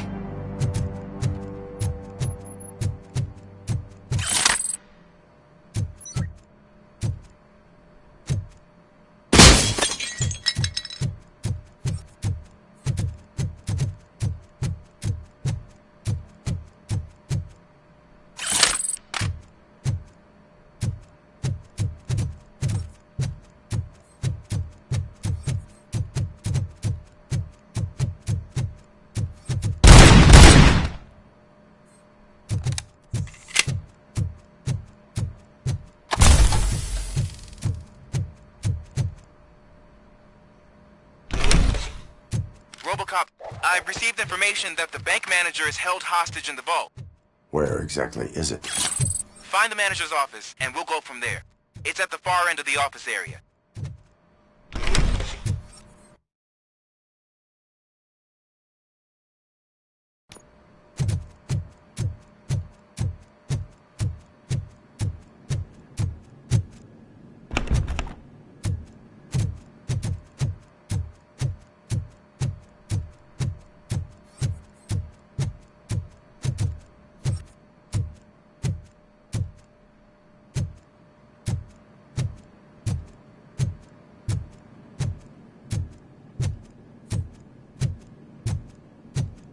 Robocop, I've received information that the bank manager is held hostage in the vault. Where exactly is it? Find the manager's office, and we'll go from there. It's at the far end of the office area.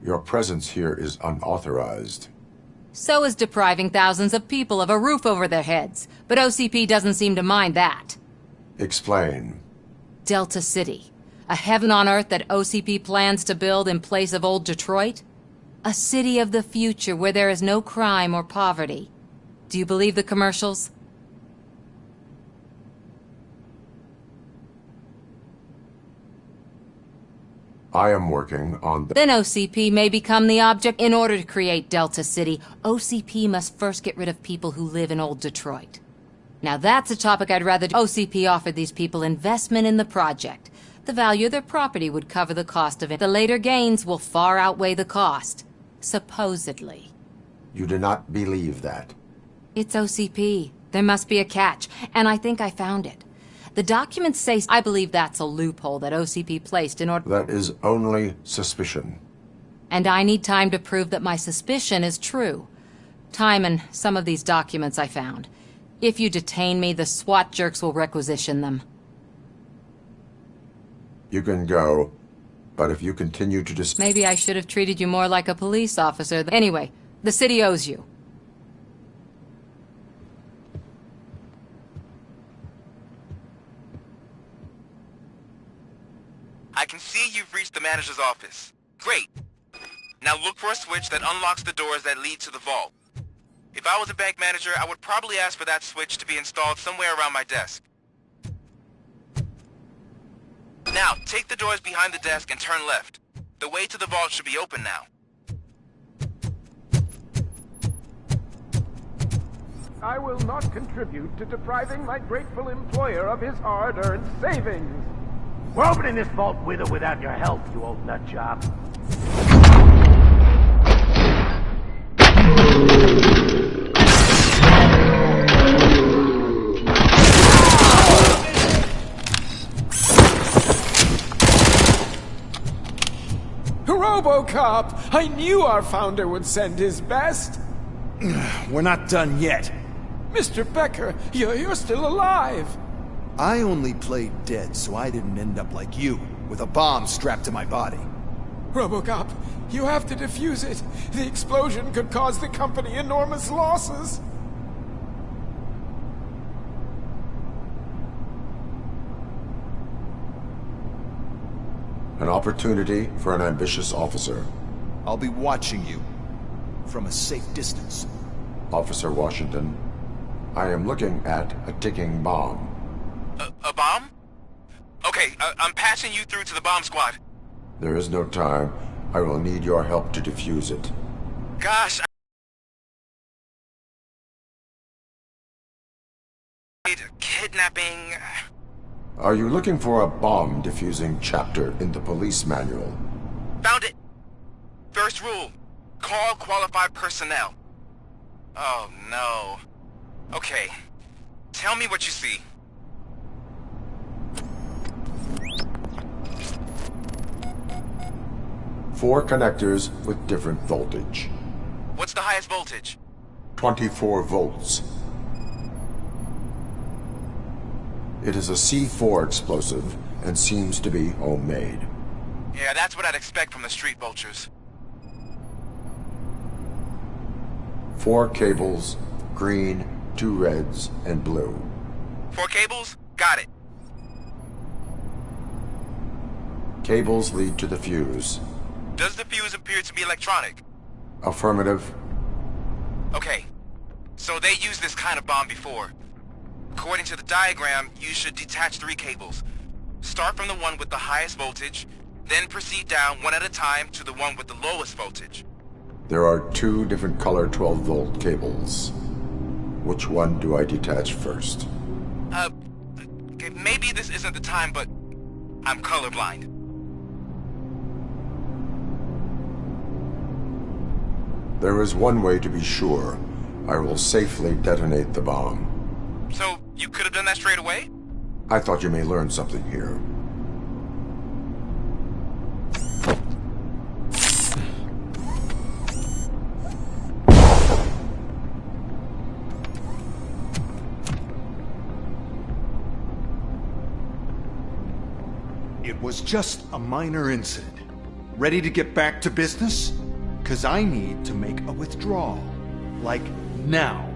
Your presence here is unauthorized. So is depriving thousands of people of a roof over their heads, but OCP doesn't seem to mind that. Explain. Delta City. A heaven on earth that OCP plans to build in place of old Detroit? A city of the future where there is no crime or poverty. Do you believe the commercials? I am working on the... Then OCP may become the object. In order to create Delta City, OCP must first get rid of people who live in old Detroit. Now that's a topic I'd rather do. OCP offered these people investment in the project. The value of their property would cover the cost of it. The later gains will far outweigh the cost. Supposedly. You do not believe that. It's OCP. There must be a catch, and I think I found it. The documents say... I believe that's a loophole that OCP placed in order... That is only suspicion. And I need time to prove that my suspicion is true. Time and some of these documents I found. If you detain me, the SWAT jerks will requisition them. You can go, but if you continue to Maybe I should have treated you more like a police officer. Anyway, the city owes you. I can see you've reached the manager's office. Great. Now look for a switch that unlocks the doors that lead to the vault. If I was a bank manager, I would probably ask for that switch to be installed somewhere around my desk. Now, take the doors behind the desk and turn left. The way to the vault should be open now. I will not contribute to depriving my grateful employer of his hard-earned savings. We're opening this vault with or without your help, you old nutjob. Robocop! I knew our founder would send his best! We're not done yet. Mr. Becker, you're still alive! I only played dead so I didn't end up like you, with a bomb strapped to my body. Robocop, you have to defuse it. The explosion could cause the company enormous losses. An opportunity for an ambitious officer. I'll be watching you from a safe distance. Officer Washington, I am looking at a ticking bomb. A bomb? Okay, I'm passing you through to the bomb squad. There is no time. I will need your help to defuse it. Gosh, kidnapping... Are you looking for a bomb defusing chapter in the police manual? Found it! First rule, call qualified personnel. Oh no. Okay, tell me what you see. Four connectors with different voltage. What's the highest voltage? 24 volts. It is a C4 explosive and seems to be homemade. Yeah, that's what I'd expect from the street vultures. 4 cables, green, 2 reds, and blue. 4 cables? Got it. Cables lead to the fuse. Does the fuse appear to be electronic? Affirmative. Okay, so they used this kind of bomb before. According to the diagram, you should detach 3 cables. Start from the one with the highest voltage, then proceed down one at a time to the one with the lowest voltage. There are 2 different color 12-volt cables. Which one do I detach first? Okay, maybe this isn't the time, but I'm colorblind. There is one way to be sure. I will safely detonate the bomb. So, you could have done that straight away? I thought you may learn something here. It was just a minor incident. Ready to get back to business? 'Cause I need to make a withdrawal. Like, now.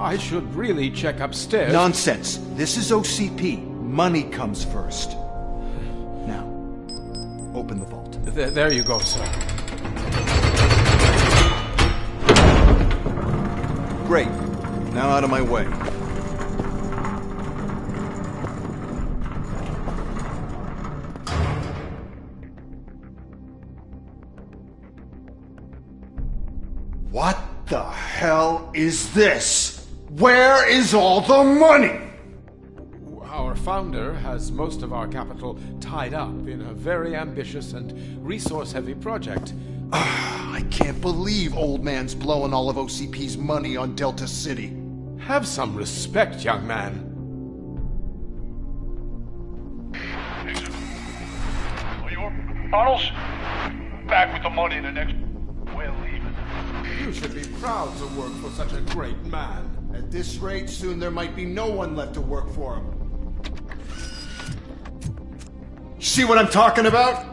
I should really check upstairs. Nonsense. This is OCP. Money comes first. Now, open the vault. There you go, sir. Great. Now out of my way. What the hell is this? Where is all the money? Our founder has most of our capital tied up in a very ambitious and resource-heavy project. I can't believe old man's blowing all of OCP's money on Delta City. Have some respect, young man. Arnold's back with the money in the next... We're leaving. You should be proud to work for such a great man. At this rate, soon there might be no one left to work for him. See what I'm talking about?